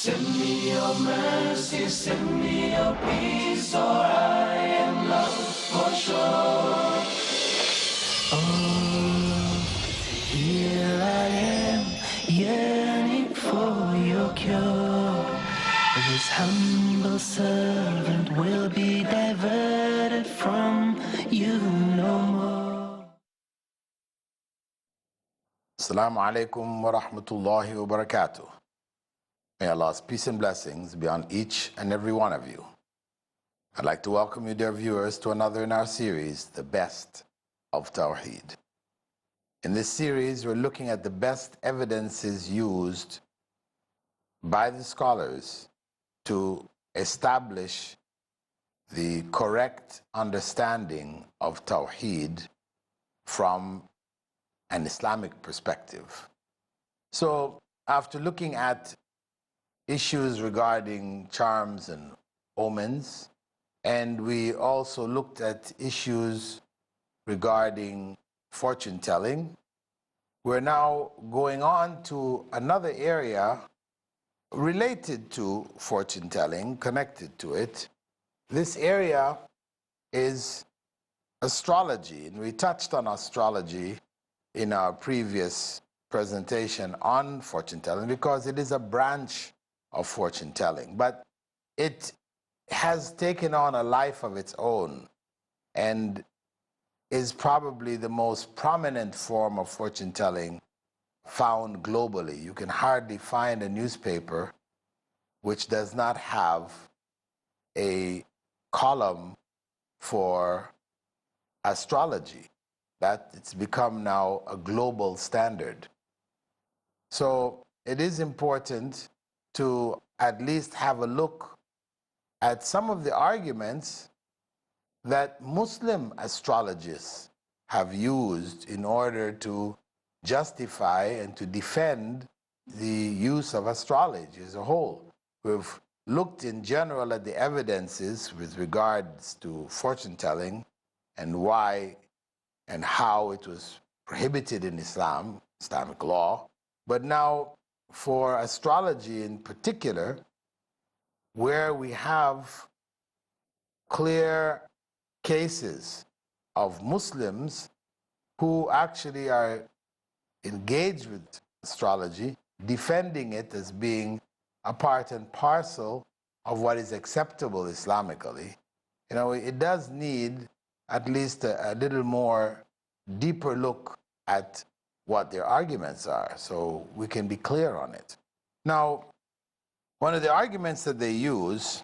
Send me your mercy, send me your peace, or I am lost for sure. Oh, here I am, yearning for your cure. This humble servant will be diverted from you no more. Assalamu alaikum wa rahmatullahi wa barakatuh. May Allah's peace and blessings be on each and every one of you. I'd like to welcome you, dear viewers, to another in our series, The Best of Tawheed. In this series, we're looking at the best evidences used by the scholars to establish the correct understanding of Tawheed from an Islamic perspective. So, after looking at issues regarding charms and omens, and we also looked at issues regarding fortune telling, we're now going on to another area related to fortune telling, connected to it. This area is astrology, and we touched on astrology in our previous presentation on fortune telling because it is a branch of fortune telling, but it has taken on a life of its own and is probably the most prominent form of fortune telling found globally. You can hardly find a newspaper which does not have a column for astrology. That it's become now a global standard. So it is important to at least have a look at some of the arguments that Muslim astrologists have used in order to justify and to defend the use of astrology as a whole. We've looked in general at the evidences with regards to fortune telling and why and how it was prohibited in Islam, Islamic law. But now, for astrology in particular, where we have clear cases of Muslims who actually are engaged with astrology, defending it as being a part and parcel of what is acceptable Islamically, it does need at least a little more deeper look at what their arguments are so we can be clear on it. Now, one of the arguments that they use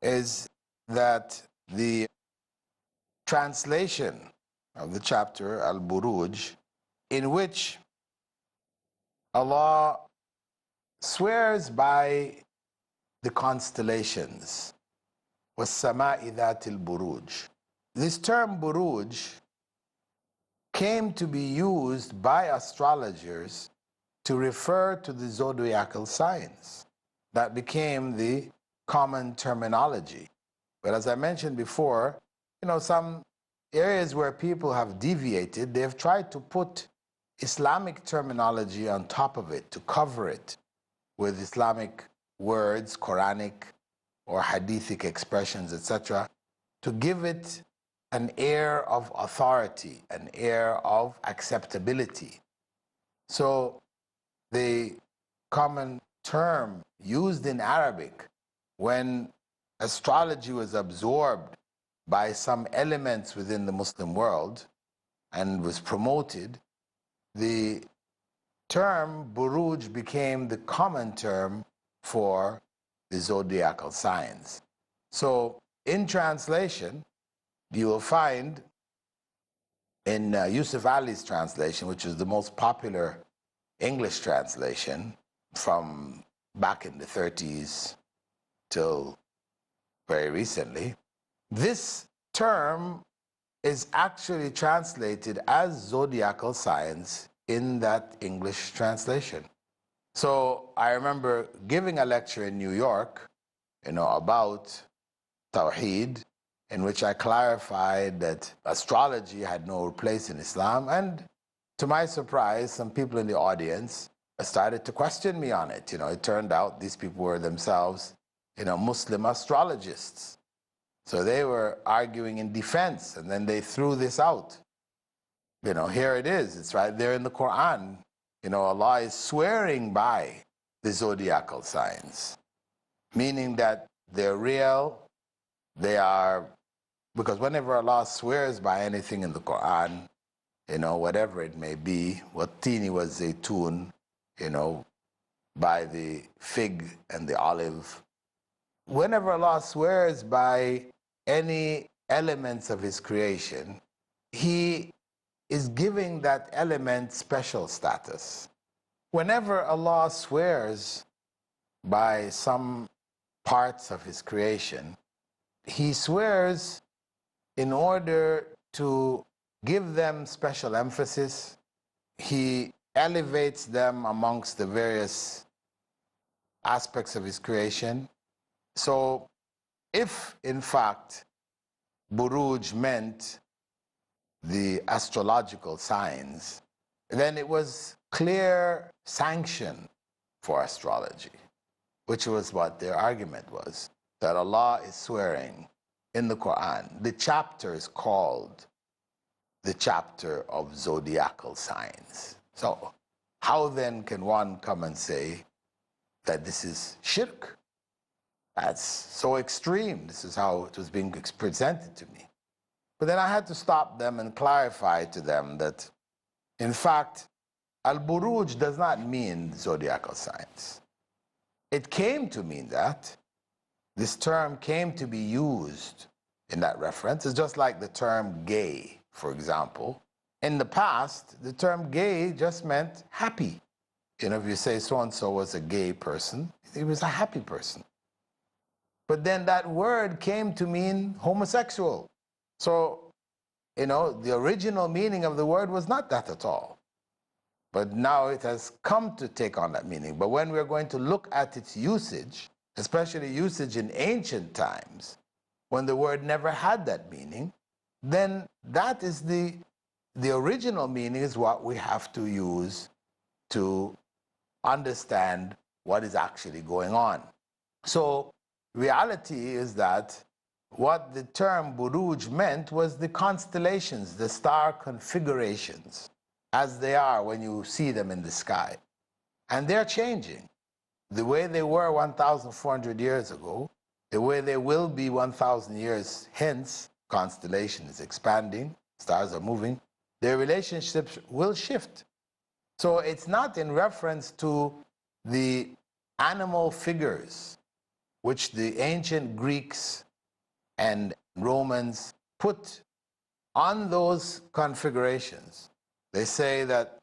is that the translation of the chapter Al-Buruj, in which Allah swears by the constellations, وَالسَّمَاءِ ذَاتِ الْبُرُوجِ. This term Buruj came to be used by astrologers to refer to the zodiacal signs. That became the common terminology. But as I mentioned before, some areas where people have deviated, they've tried to put Islamic terminology on top of it to cover it with Islamic words, Quranic or Hadithic expressions, etc., to give it an air of authority, an air of acceptability. So the common term used in Arabic when astrology was absorbed by some elements within the Muslim world and was promoted, the term Buruj became the common term for the zodiacal signs. So in translation, you will find in Yusuf Ali's translation, which is the most popular English translation from back in the 30s till very recently, this term is actually translated as zodiacal signs in that English translation. So I remember giving a lecture in New York, about Tawheed, in which I clarified that astrology had no place in Islam. And to my surprise, some people in the audience started to question me on it. It turned out these people were themselves, Muslim astrologists. So they were arguing in defense, and then they threw this out. Here it is. It's right there in the Quran. Allah is swearing by the zodiacal signs, meaning that they're real. They are, because whenever Allah swears by anything in the Quran, whatever it may be, wattini was zaytun, by the fig and the olive. Whenever Allah swears by any elements of His creation, He is giving that element special status. Whenever Allah swears by some parts of His creation, He swears in order to give them special emphasis. He elevates them amongst the various aspects of His creation. So if, in fact, Buruj meant the astrological signs, then it was clear sanction for astrology, which was what their argument was, that Allah is swearing in the Quran. The chapter is called the chapter of zodiacal signs. So how then can one come and say that this is shirk? That's so extreme. This is how it was being presented to me. But then I had to stop them and clarify to them that, in fact, al-buruj does not mean zodiacal signs. It came to mean that. This term came to be used in that reference. It's just like the term gay, for example. In the past, the term gay just meant happy. If you say so-and-so was a gay person, he was a happy person. But then that word came to mean homosexual. So, the original meaning of the word was not that at all. But now it has come to take on that meaning. But when we're going to look at its usage, especially usage in ancient times, when the word never had that meaning, then that is the original meaning is what we have to use to understand what is actually going on. So reality is that what the term buruj meant was the constellations, the star configurations, as they are when you see them in the sky. And they're changing. The way they were 1,400 years ago, the way they will be 1,000 years hence, constellation is expanding, stars are moving, their relationships will shift. So it's not in reference to the animal figures which the ancient Greeks and Romans put on those configurations. They say that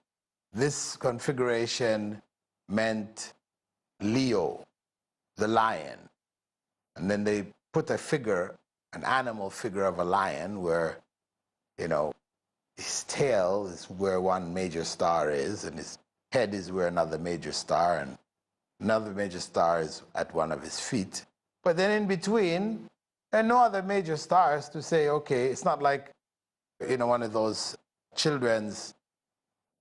this configuration meant Leo, the lion. And then they put a figure, an animal figure of a lion where, his tail is where one major star is, and his head is where another major star, and another major star is at one of his feet. But then in between, there are no other major stars to say, okay, it's not like, one of those children's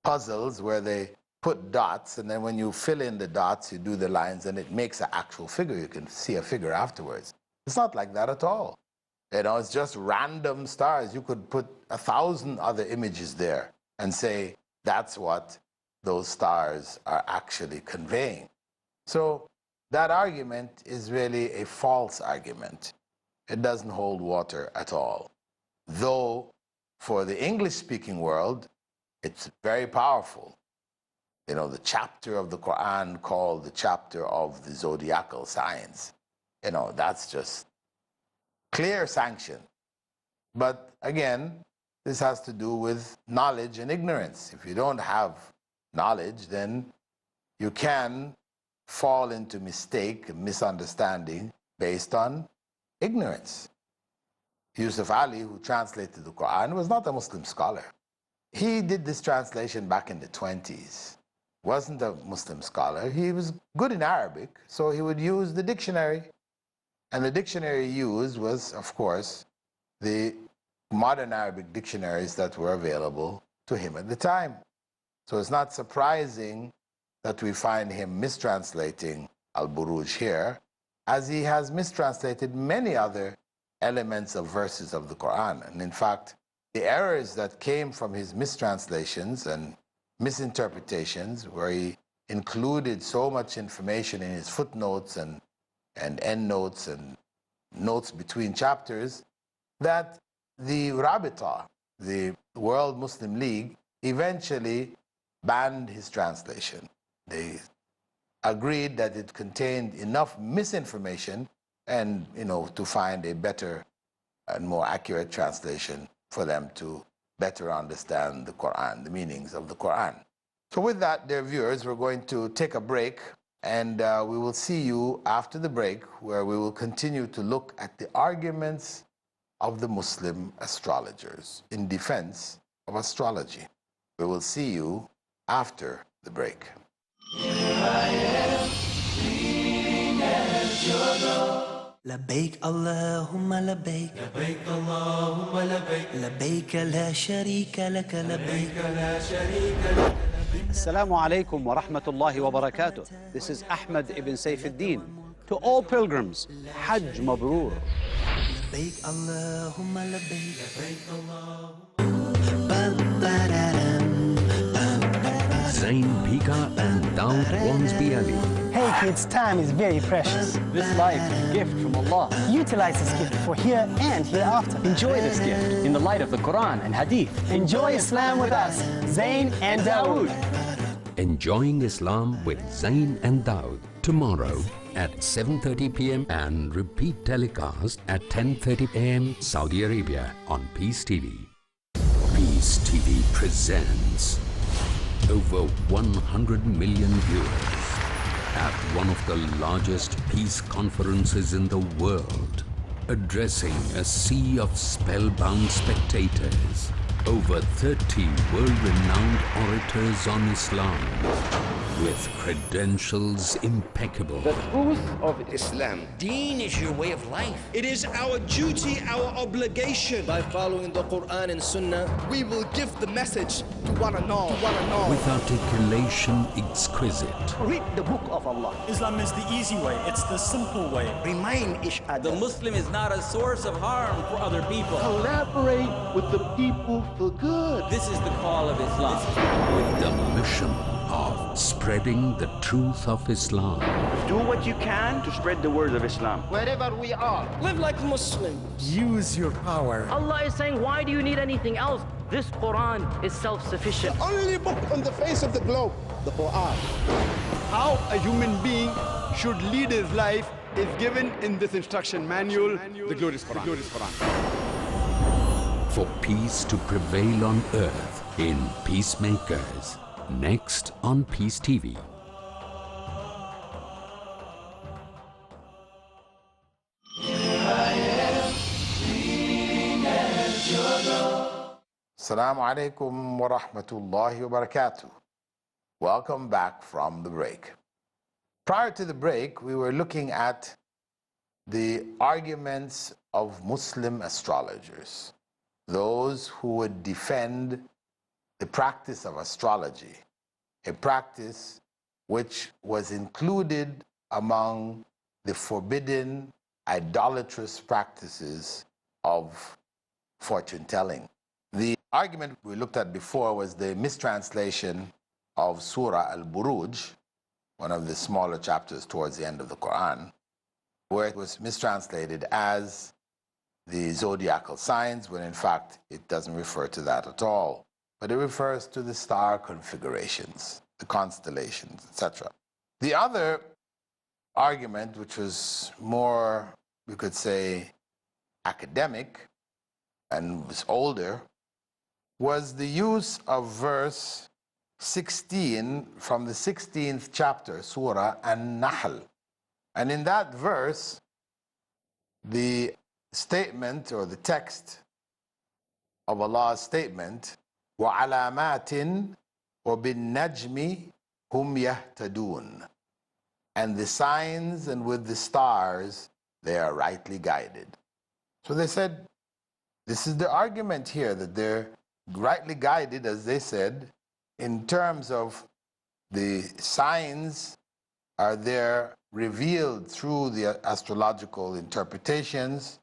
puzzles where they put dots, and then when you fill in the dots, you do the lines, and it makes an actual figure. You can see a figure afterwards. It's not like that at all. It's just random stars. You could put 1,000 other images there and say that's what those stars are actually conveying. So that argument is really a false argument. It doesn't hold water at all. Though for the English-speaking world, it's very powerful. The chapter of the Quran called the chapter of the zodiacal signs. That's just clear sanction. But again, this has to do with knowledge and ignorance. If you don't have knowledge, then you can fall into mistake, misunderstanding based on ignorance. Yusuf Ali, who translated the Quran, was not a Muslim scholar. He did this translation back in the 20s. Wasn't a Muslim scholar. He was good in Arabic, so he would use the dictionary. And the dictionary used was, of course, the modern Arabic dictionaries that were available to him at the time. So it's not surprising that we find him mistranslating Al-Buruj here, as he has mistranslated many other elements of verses of the Quran. And in fact, the errors that came from his mistranslations and misinterpretations, where he included so much information in his footnotes and endnotes and notes between chapters, that the Rabita, the World Muslim League, eventually banned his translation. They agreed that it contained enough misinformation and, to find a better and more accurate translation for them to better understand the Quran, the meanings of the Quran. So with that, dear viewers, we're going to take a break, and we will see you after the break, where we will continue to look at the arguments of the Muslim astrologers in defense of astrology. We will see you after the break. لبيك اللهم لبيك لبيك اللهم لبيك لبيك لا شريك لك لبيك لا شريك لك Assalamu alaikum wa rahmatullahi wa barakatuh. This is Ahmed ibn Saifuddin. To all pilgrims, Hajj Mabrur. لبيك اللهم لبيك لبيك اللهم Zain Pika and Daud Wansby Ali. Hey kids, time is very precious. This life is a gift from Allah. Utilize this gift for here and hereafter. Enjoy this gift in the light of the Quran and Hadith. Enjoy Islam with us, Zain and Dawood. Enjoying Islam with Zain and Daud tomorrow at 7:30 p.m. and repeat telecast at 10:30 a.m. Saudi Arabia on Peace TV. Peace TV presents over 100 million viewers at one of the largest peace conferences in the world, addressing a sea of spellbound spectators. Over 30 world-renowned orators on Islam with credentials impeccable. The truth of Islam. Deen is your way of life. It is our duty, our obligation. By following the Quran and Sunnah, we will give the message to one and all. With articulation exquisite. Read the book of Allah. Islam is the easy way. It's the simple way. Remind each other. The Muslim is not a source of harm for other people. Collaborate with the people for good. This is the call of Islam. With the mission of spreading the truth of Islam. Do what you can to spread the word of Islam. Wherever we are, live like Muslims. Use your power. Allah is saying, why do you need anything else? This Quran is self-sufficient. The only book on the face of the globe, the Quran. How a human being should lead his life is given in this instruction manual, the glorious Quran. For peace to prevail on earth in Peacemakers. Next on Peace TV. Assalamu alaikum wa rahmatullahi wa barakatuh. Welcome back from the break. Prior to the break, we were looking at the arguments of Muslim astrologers, those who would defend the practice of astrology, a practice which was included among the forbidden, idolatrous practices of fortune telling. The argument we looked at before was the mistranslation of Surah Al-Buruj, one of the smaller chapters towards the end of the Quran, where it was mistranslated as the zodiacal signs, when in fact it doesn't refer to that at all, but it refers to the star configurations, the constellations, etc. The other argument, which was more, we could say, academic and was older, was the use of verse 16 from the 16th chapter, Surah An-Nahl. And in that verse, the statement or the text of Allah's statement, وَعَلَامَاتٍ وَبِالنَّجْمِ هُمْ يَهْتَدُونَ, and the signs and with the stars they are rightly guided. So they said, this is the argument here, that they're rightly guided, as they said, in terms of The signs are there revealed through the astrological interpretations,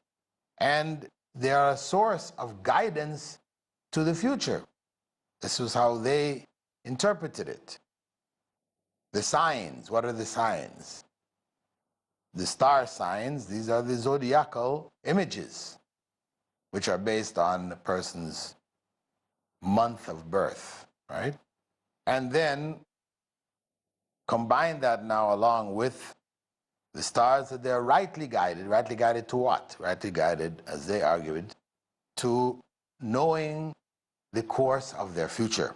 and they are a source of guidance to the future. This was how they interpreted it. The signs, what are the signs? The star signs, these are the zodiacal images, which are based on a person's month of birth, right? And then combine that now along with the stars that they're rightly guided to what? Rightly guided, as they argued, to knowing the course of their future.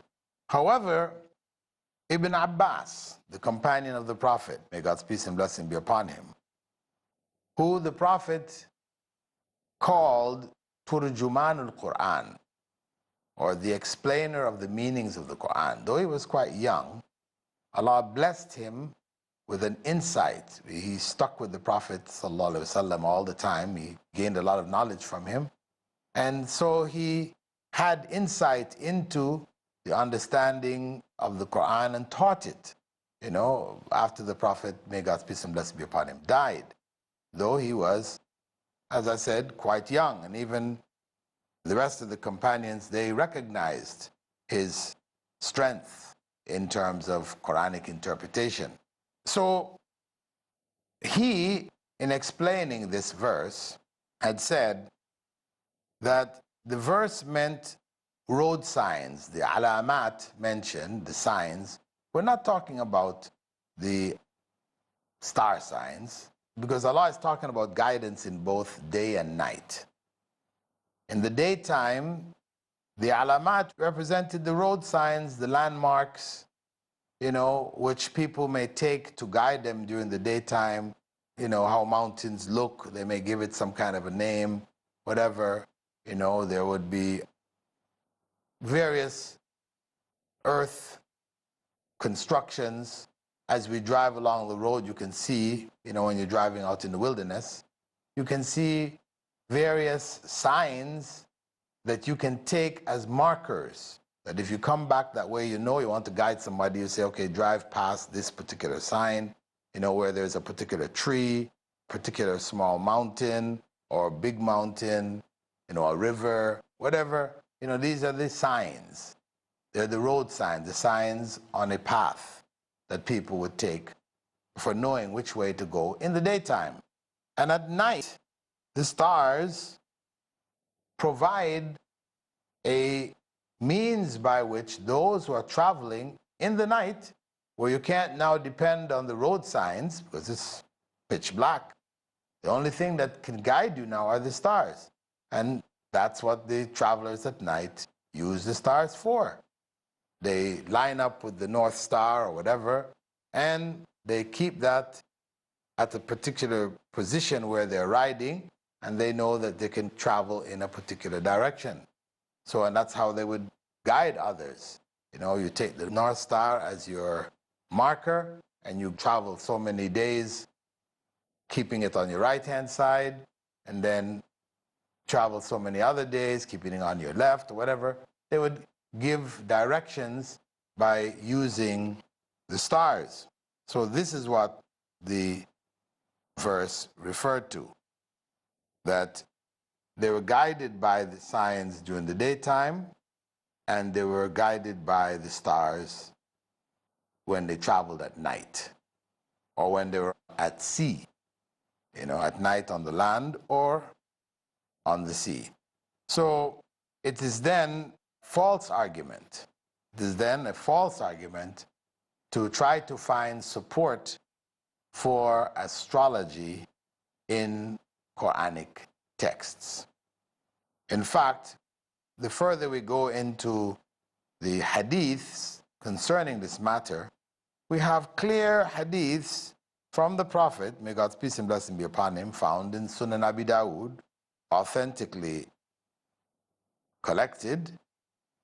However, Ibn Abbas, the companion of the Prophet, may God's peace and blessing be upon him, who the Prophet called Turjuman al-Quran, or the explainer of the meanings of the Quran. Though he was quite young, Allah blessed him with an insight. He stuck with the Prophet ﷺ all the time. He gained a lot of knowledge from him. And so he had insight into the understanding of the Quran and taught it, after the Prophet, may God's peace and blessing be upon him, died. Though he was, as I said, quite young. And even the rest of the companions, they recognized his strength in terms of Quranic interpretation. So he, in explaining this verse, had said that the verse meant road signs. The alamat mentioned, the signs. We're not talking about the star signs, because Allah is talking about guidance in both day and night. In the daytime, the alamat represented the road signs, the landmarks, which people may take to guide them during the daytime. How mountains look, they may give it some kind of a name, whatever. There would be various earth constructions. As we drive along the road, you can see, when you're driving out in the wilderness, you can see various signs that you can take as markers. That if you come back that way, you want to guide somebody, you say, okay, drive past this particular sign, where there's a particular tree, particular small mountain, or a big mountain, a river, whatever. These are the signs. They're the road signs, the signs on a path that people would take for knowing which way to go in the daytime. And at night, the stars provide a means by which those who are traveling in the night, where you can't now depend on the road signs because it's pitch black, the only thing that can guide you now are the stars. And that's what the travelers at night use the stars for. They line up with the North Star or whatever, and they keep that at a particular position where they're riding, and they know that they can travel in a particular direction. So, and that's how they would guide others. You take the North Star as your marker, and you travel so many days, keeping it on your right-hand side, and then travel so many other days, keeping it on your left or whatever. They would give directions by using the stars. So this is what the verse referred to, that they were guided by the signs during the daytime, and they were guided by the stars when they traveled at night, or when they were at sea, at night on the land or on the sea. So it is then false argument. It is then a false argument to try to find support for astrology in Quranic texts. In fact, the further we go into the hadiths concerning this matter, we have clear hadiths from the Prophet, may God's peace and blessing be upon him, found in Sunan Abi Dawud, authentically collected,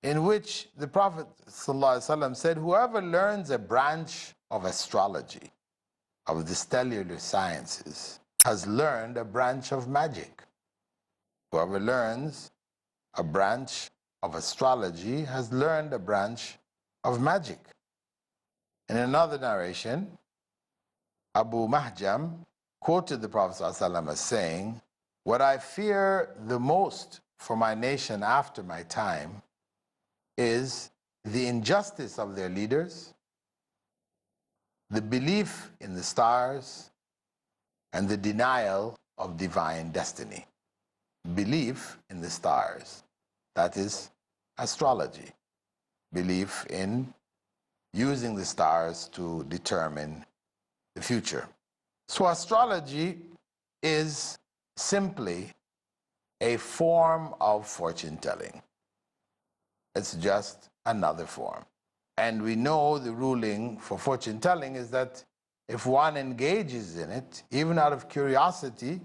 in which the Prophet ﷺ said, whoever learns a branch of astrology, of the stellar sciences, has learned a branch of magic. Whoever learns a branch of astrology has learned a branch of magic. In another narration, Abu Mahjam quoted the Prophet ﷺ as saying, "What I fear the most for my nation after my time is the injustice of their leaders, the belief in the stars, and the denial of divine destiny." Belief in the stars, that is astrology. Belief in using the stars to determine the future. So astrology is simply a form of fortune telling. It's just another form. And we know the ruling for fortune telling is that if one engages in it, even out of curiosity,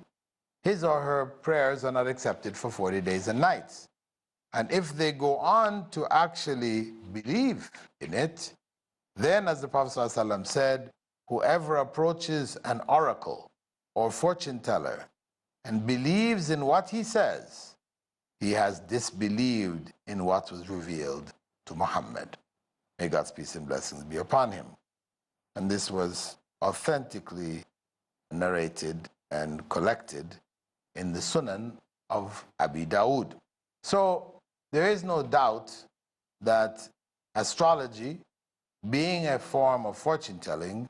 his or her prayers are not accepted for 40 days and nights. And if they go on to actually believe in it, then, as the Prophet ﷺ said, whoever approaches an oracle or fortune teller and believes in what he says, he has disbelieved in what was revealed to Muhammad. May God's peace and blessings be upon him. And this was authentically narrated and collected in the Sunan of Abi Dawood. So there is no doubt that astrology, being a form of fortune telling,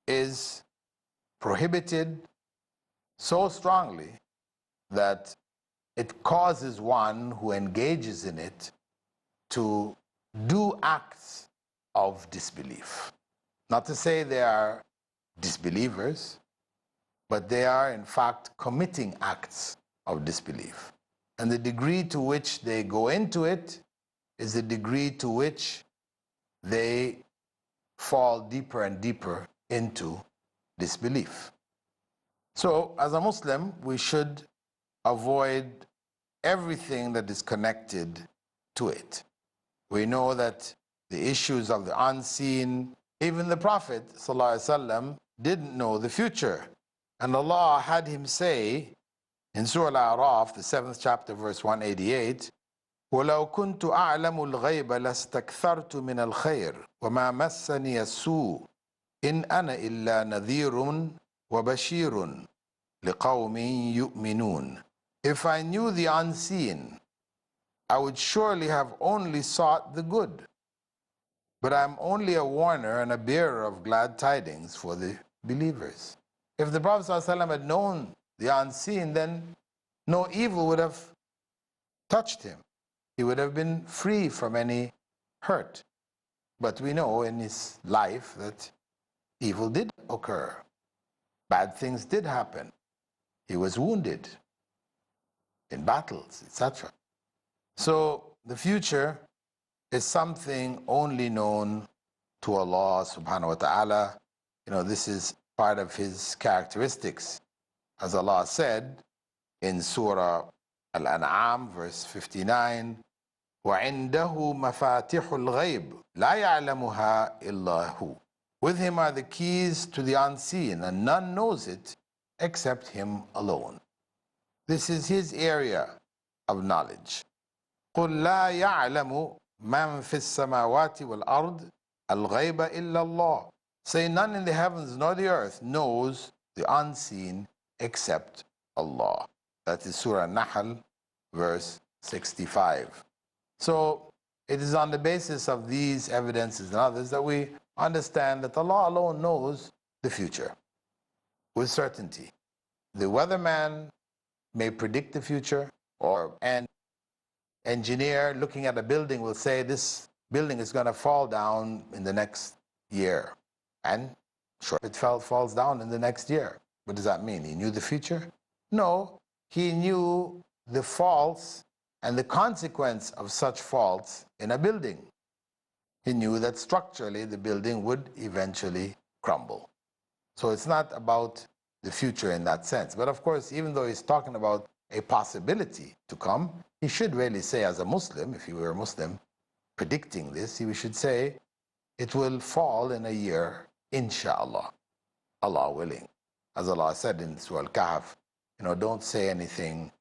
is prohibited so strongly that it causes one who engages in it to do acts of disbelief. Not to say they are disbelievers, but they are in fact committing acts of disbelief. And the degree to which they go into it is the degree to which they fall deeper and deeper into disbelief. So, as a Muslim, we should avoid everything that is connected to it. We know that the issues of the unseen, even the Prophet ﷺ didn't know the future. And Allah had him say in Surah Al-A'raf, the 7th chapter, verse 188, وَلَوْ كُنْتُ أَعْلَمُ الْغَيْبَ لَاسْتَكْثَرْتُ مِنَ الْخَيْرِ وَمَا مَسَّنِيَ السُّوءُ إِنْ أَنَا إِلَّا نَذِيرٌ وَبَشِيرٌ لِقَوْمٍ يُؤْمِنُونَ. If I knew the unseen, I would surely have only sought the good. But I'm only a warner and a bearer of glad tidings for the believers. If the Prophet ﷺ had known the unseen, then no evil would have touched him. He would have been free from any hurt. But we know in his life that evil did occur. Bad things did happen. He was wounded in battles, etc. So the future is something only known to Allah subhanahu wa ta'ala. This is part of his characteristics. As Allah said in Surah Al-An'am, verse 59, وَعِنْدَهُ مَفَاتِحُ الْغَيْبِ لَا يَعْلَمُهَا إِلَّا هُ. With him are the keys to the unseen, and none knows it except him alone. This is his area of knowledge. قُلْ لَا يَعْلَمُ مَنْ فِي السَّمَاوَاتِ وَالْأَرْضِ الْغَيْبَ إِلَّا اللَّهِ. Say, none in the heavens nor the earth knows the unseen except Allah. That is Surah Nahl, verse 65. So it is on the basis of these evidences and others that we understand that Allah alone knows the future with certainty. The weatherman may predict the future, or an engineer looking at a building will say this building is going to fall down in the next year. And sure, it falls down in the next year. What does that mean? He knew the future? No, he knew the faults and the consequence of such faults in a building. He knew that structurally the building would eventually crumble. So it's not about the future in that sense. But of course, even though he's talking about a possibility to come, he should really say, as a Muslim, if he were a Muslim predicting this, he should say, it will fall in a year, inshallah, Allah willing. As Allah said in Surah Al-Kahf, don't say anything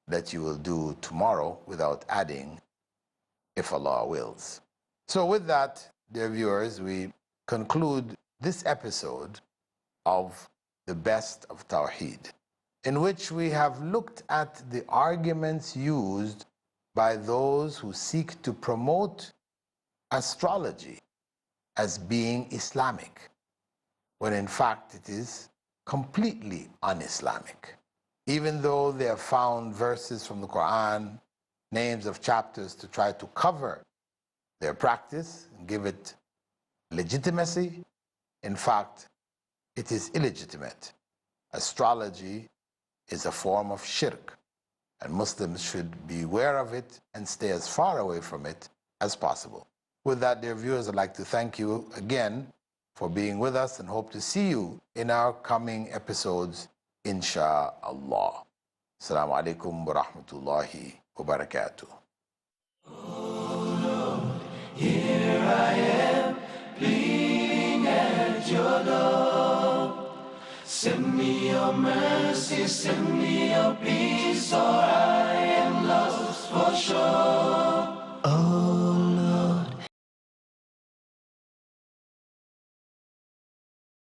that you will do tomorrow without adding, if Allah wills. So with that, dear viewers, we conclude this episode of The Best of Tawheed, in which we have looked at the arguments used by those who seek to promote astrology as being Islamic, when in fact it is completely un-Islamic. Even though they have found verses from the Quran, names of chapters to try to cover their practice and give it legitimacy, in fact, it is illegitimate. Astrology is a form of shirk, and Muslims should be aware of it and stay as far away from it as possible. With that, dear viewers, I'd like to thank you again for being with us and hope to see you in our coming episodes, insha'Allah. Assalamu alaikum wa rahmatullahi wa barakatuh. Here I am, pleading at your door. Send me your mercy, send me your peace, or I am lost for sure.